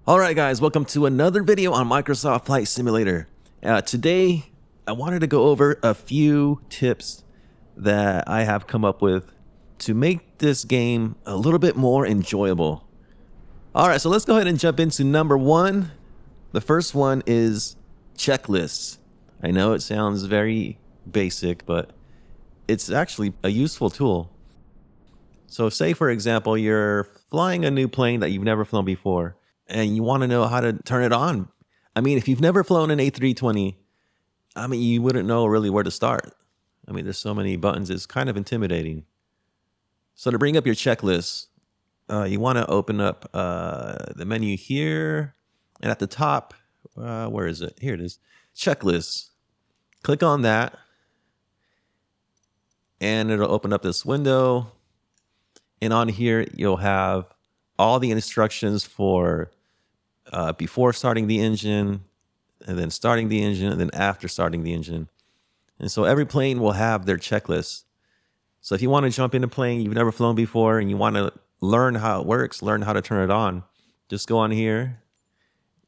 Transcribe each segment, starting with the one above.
Alright guys, welcome to another video on Microsoft Flight Simulator. Today, I wanted to go over a few tips that I have come up with to make this game a little bit more enjoyable. Alright, so let's go ahead and jump into number one. The first one is checklists. I know it sounds very basic, but it's actually a useful tool. So say for example, you're flying a new plane that you've never flown before, and you want to know how to turn it on. I mean, if you've never flown an A320, you wouldn't know really where to start. There's so many buttons, it's kind of intimidating. So to bring up your checklist, you want to open up the menu here, and at the top, where is it? Here it is, checklists. Click on that, and it'll open up this window. And on here, you'll have all the instructions for before starting the engine, and then starting the engine, and then after starting the engine. And so every plane will have their checklist. So if you want to jump in a plane you've never flown before and you want to learn how it works, learn how to turn it on, just go on here.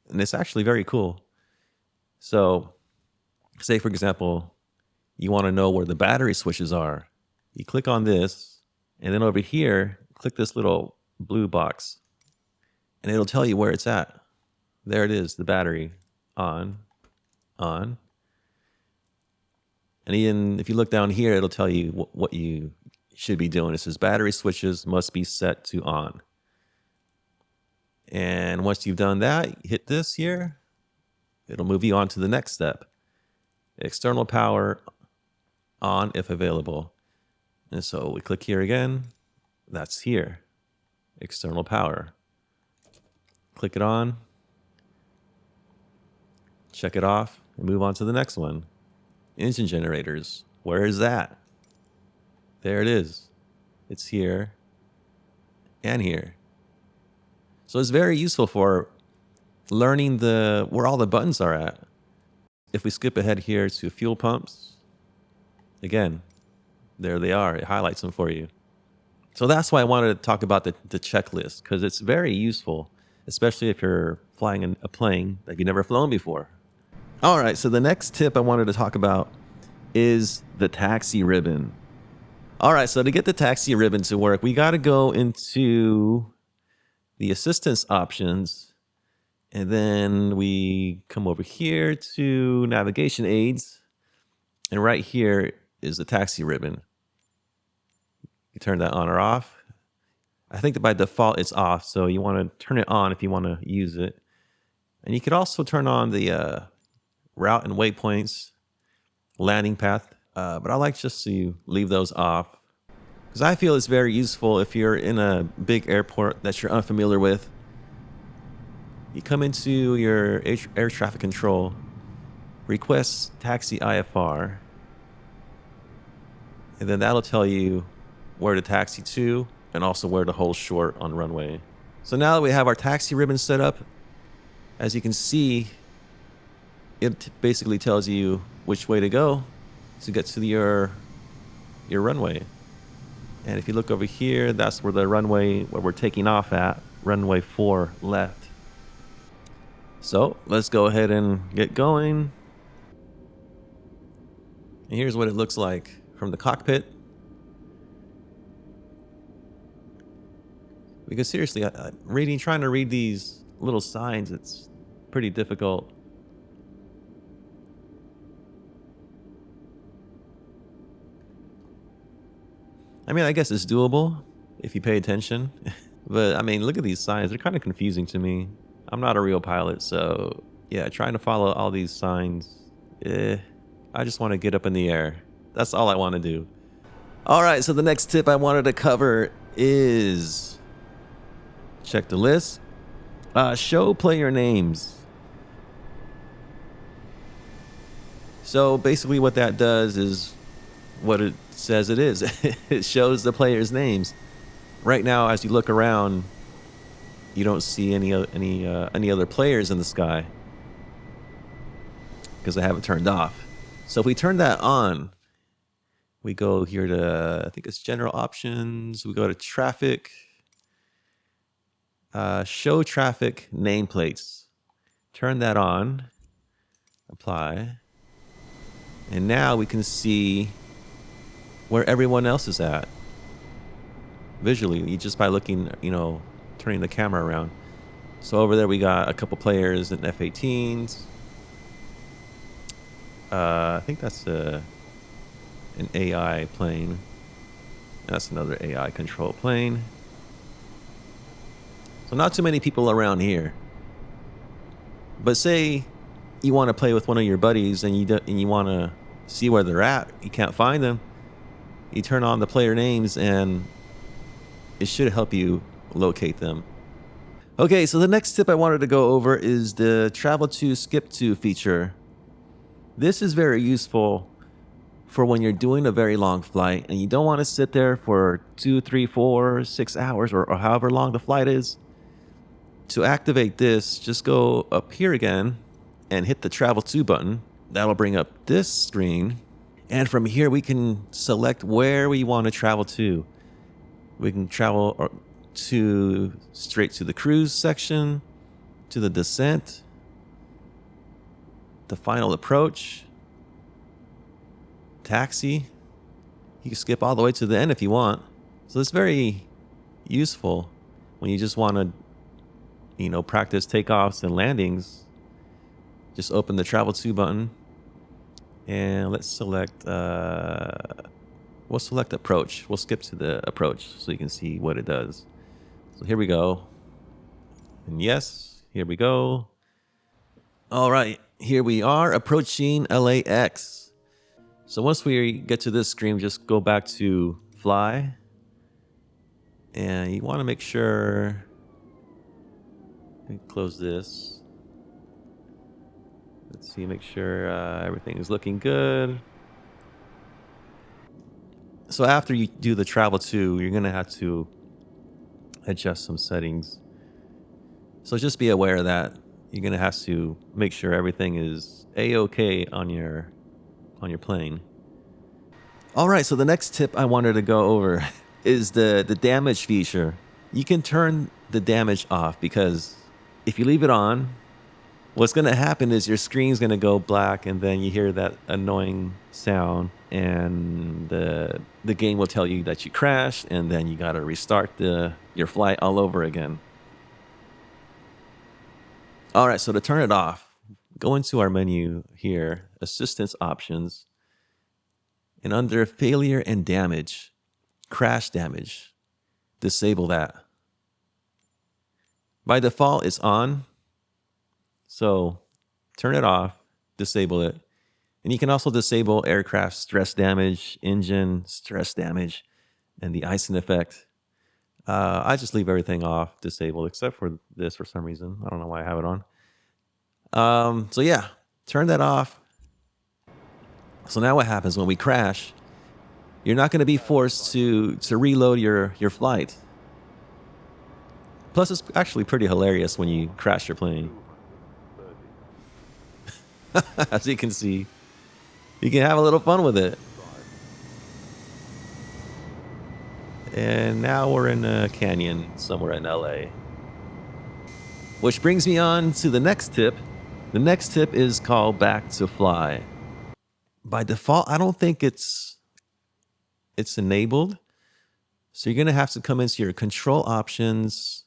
And it's actually very cool. So say, for example, you want to know where the battery switches are. You click on this, and then over here, click this little blue box, and it'll tell you where it's at. There it is, the battery, on. And even if you look down here, it'll tell you what you should be doing. It says battery switches must be set to on. And once you've done that, hit this here, it'll move you on to the next step. External power on if available. And so we click here again, that's here, external power. Click it on, check it off, and move on to the next one. Engine generators, where is that? There it is. It's here and here. So it's very useful for learning where all the buttons are at. If we skip ahead here to fuel pumps, again, there they are. It highlights them for you. So that's why I wanted to talk about the checklist, because it's very useful, especially if you're flying a plane that you've never flown before. All right, so the next tip I wanted to talk about is the taxi ribbon. All right, so to get the taxi ribbon to work, we got to go into the assistance options, and then we come over here to navigation aids, and right here is the taxi ribbon. You turn that on or off. I think that by default it's off, so you want to turn it on if you want to use it. And you could also turn on the route and waypoints, landing path, but I like just to leave those off, because I feel it's very useful if you're in a big airport that you're unfamiliar with. You come into your air traffic control, request taxi IFR, and then that'll tell you where to taxi to and also where to hold short on runway. So now that we have our taxi ribbon set up, as you can see, it basically tells you which way to go to get to your runway. And if you look over here, that's where the runway where we're taking off at, runway 4 left. So let's go ahead and get going. And here's what it looks like from the cockpit. Because seriously, trying to read these little signs, it's pretty difficult. I guess it's doable if you pay attention. But look at these signs. They're kind of confusing to me. I'm not a real pilot, so yeah, trying to follow all these signs, I just want to get up in the air. That's all I want to do. All right, so the next tip I wanted to cover is check the list. Show player names. So basically what that does is what it says it is. It shows the players' names. Right now, as you look around, you don't see any other players in the sky because I have it turned off. So if we turn that on, we go here to, I think it's general options. We go to traffic. Show traffic nameplates. Turn that on. Apply. And now we can see where everyone else is at visually, just by looking, turning the camera around. So over there we got a couple players in F-18s. I think that's an AI plane. That's another AI control plane. So not too many people around here. But say you want to play with one of your buddies and you want to see where they're at. You can't find them. You turn on the player names and it should help you locate them. Okay, so the next tip I wanted to go over is the travel to, skip to feature. This is very useful for when you're doing a very long flight and you don't want to sit there for 2, 3, 4, 6 hours or however long the flight is. To activate this, just go up here again and hit the travel to button. That'll bring up this screen. And from here, we can select where we want to travel to. We can travel straight to the cruise section, to the descent, the final approach, taxi. You can skip all the way to the end if you want. So it's very useful when you just want to, practice takeoffs and landings. Just open the travel to button and let's select, we'll select approach. We'll skip to the approach so you can see what it does. So here we go. And yes, here we go. All right, here we are approaching LAX. So once we get to this screen, just go back to fly. And you want to make sure, close this. Let's see, make sure everything is looking good. So after you do the travel to, you're going to have to adjust some settings. So just be aware that you're going to have to make sure everything is A-OK on your plane. All right, so the next tip I wanted to go over is the damage feature. You can turn the damage off because if you leave it on, what's going to happen is your screen's going to go black and then you hear that annoying sound and the game will tell you that you crashed and then you got to restart your flight all over again. All right, so to turn it off, go into our menu here, assistance options, and under failure and damage, crash damage, disable that. By default, it's on. So turn it off, disable it. And you can also disable aircraft stress damage, engine stress damage, and the icing effect. I just leave everything off, disabled, except for this for some reason. I don't know why I have it on. So yeah, turn that off. So now what happens when we crash? You're not going to be forced to reload your flight. Plus, it's actually pretty hilarious when you crash your plane. As you can see, you can have a little fun with it. And now we're in a canyon somewhere in LA. Which brings me on to the next tip. The next tip is called back to fly. By default, I don't think it's enabled. So you're going to have to come into your control options.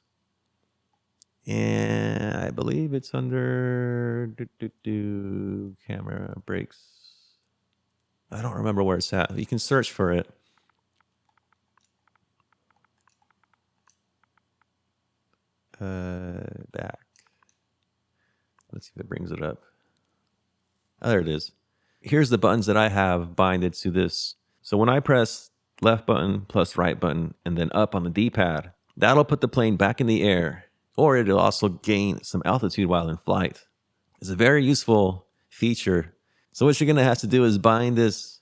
And I believe it's under camera brakes. I don't remember where it's at. You can search for it. Back. Let's see if it brings it up. Oh, there it is. Here's the buttons that I have binded to this. So when I press left button plus right button and then up on the D-pad, that'll put the plane back in the air, or it'll also gain some altitude while in flight. It's a very useful feature. So what you're going to have to do is bind this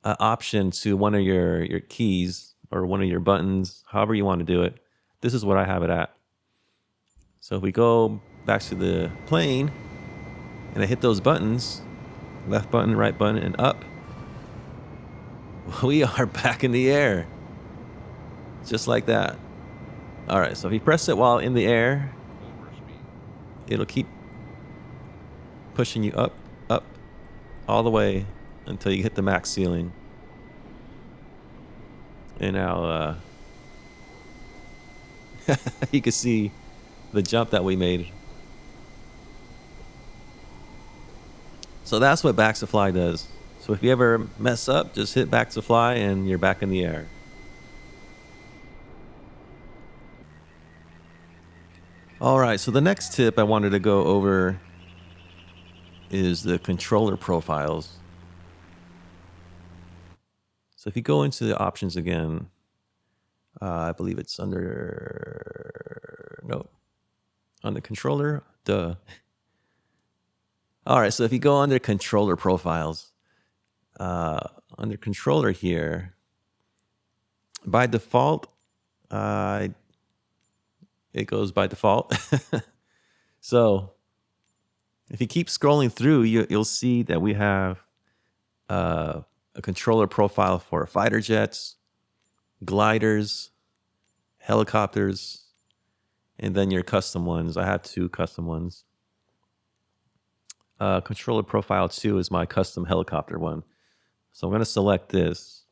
option to one of your keys or one of your buttons, however you want to do it. This is what I have it at. So if we go back to the plane and I hit those buttons, left button, right button, and up, we are back in the air. Just like that. All right, so if you press it while in the air, it'll keep pushing you up, up, all the way until you hit the max ceiling. And now you can see the jump that we made. So that's what back to fly does. So if you ever mess up, just hit back to fly and you're back in the air. All right, so the next tip I wanted to go over is the controller profiles. So if you go into the options again, I believe it's under, no, on the controller, duh. All right, so if you go under controller profiles, under controller here, by default, it goes by default. So if you keep scrolling through, you'll see that we have a controller profile for fighter jets, gliders, helicopters, and then your custom ones. I have 2 custom ones. Controller profile 2 is my custom helicopter one. So I'm going to select this.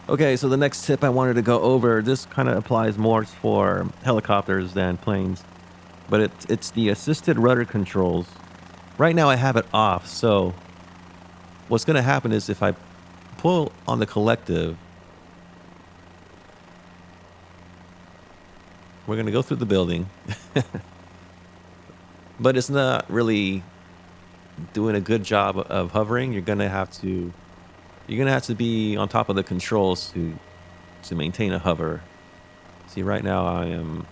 Okay, so the next tip I wanted to go over, this kind of applies more for helicopters than planes, but it's the assisted rudder controls. Right now I have it off, so what's going to happen is if I pull on the collective, we're going to go through the building, but it's not really doing a good job of hovering. You're going to have to be on top of the controls to maintain a hover. See, right now I am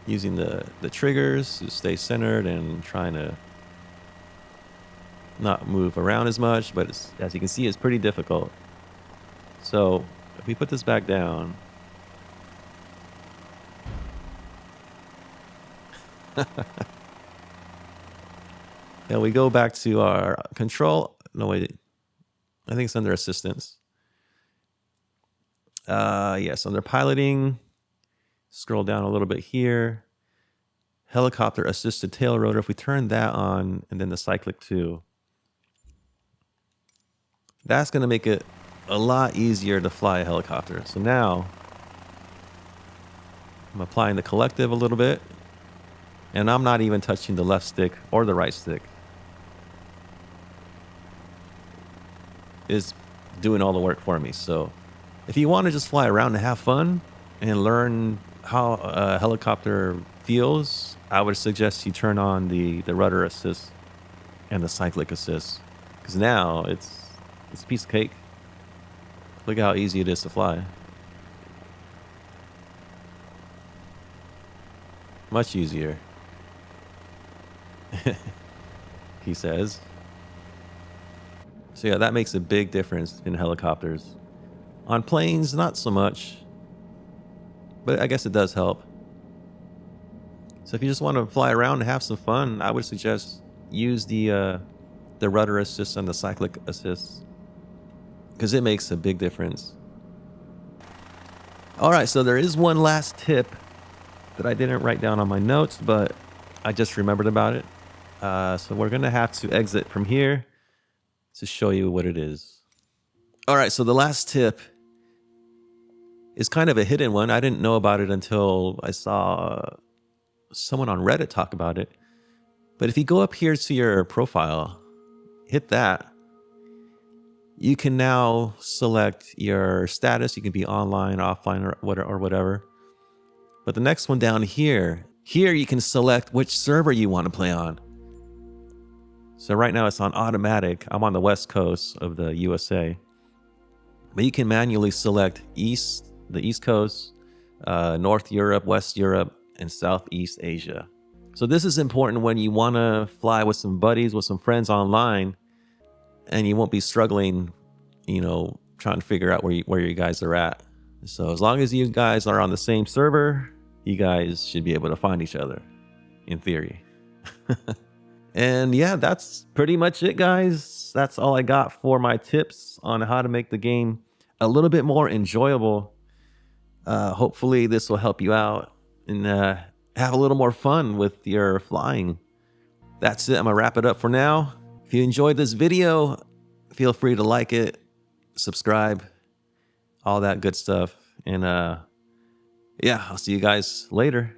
using the triggers to stay centered and trying to not move around as much, but as you can see, it's pretty difficult. So if we put this back down, and we go back to our control, no wait, I think it's under assistance. Yes, under piloting, scroll down a little bit here. Helicopter assisted tail rotor. If we turn that on and then the cyclic 2, that's going to make it a lot easier to fly a helicopter. So now I'm applying the collective a little bit, and I'm not even touching the left stick or the right stick. It's doing all the work for me. So if you want to just fly around and have fun and learn how a helicopter feels, I would suggest you turn on the rudder assist and the cyclic assist, because now it's a piece of cake. Look how easy it is to fly. Much easier, he says. So yeah, that makes a big difference in helicopters. On planes, not so much, but I guess it does help. So if you just want to fly around and have some fun, I would suggest use the rudder assist and the cyclic assist, because it makes a big difference. All right, so there is one last tip that I didn't write down on my notes, but I just remembered about it. So we're going to have to exit from here to show you what it is. All right, so the last tip is kind of a hidden one. I didn't know about it until I saw someone on Reddit talk about it. But if you go up here to your profile, hit that, you can now select your status. You can be online, offline, or whatever. But the next one down here you can select which server you want to play on. So right now it's on automatic. I'm on the West Coast of the USA. But you can manually select the East Coast, North Europe, West Europe, and Southeast Asia. So this is important when you want to fly with some buddies, with some friends online, and you won't be struggling, trying to figure out where you guys are at. So as long as you guys are on the same server, you guys should be able to find each other, in theory. And yeah, that's pretty much it, guys. That's all I got for my tips on how to make the game a little bit more enjoyable. Hopefully this will help you out and have a little more fun with your flying. That's it. I'm gonna wrap it up for now. If you enjoyed this video, feel free to like it, subscribe, all that good stuff. And yeah, I'll see you guys later.